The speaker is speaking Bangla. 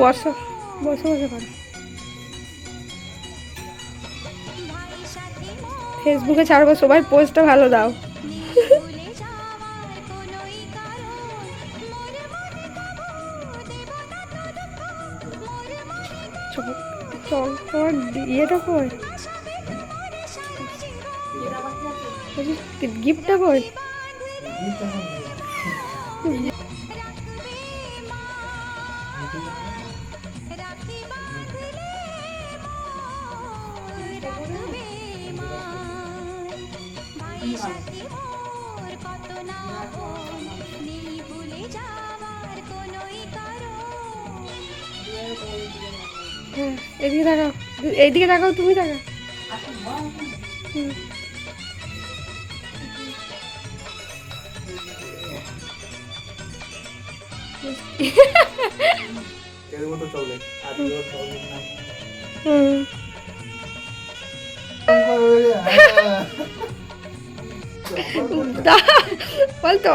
বসো বসে বসে করো। ফেসবুকে ছাড়বো, সবাই পোস্টটা ভালো দাও। চল তোমার ইয়েটা কই, গিফটটা কই? হ্যাঁ, এদিকে তাকাও, এইদিকে তাকাও, তুমি তাকাও। বলতো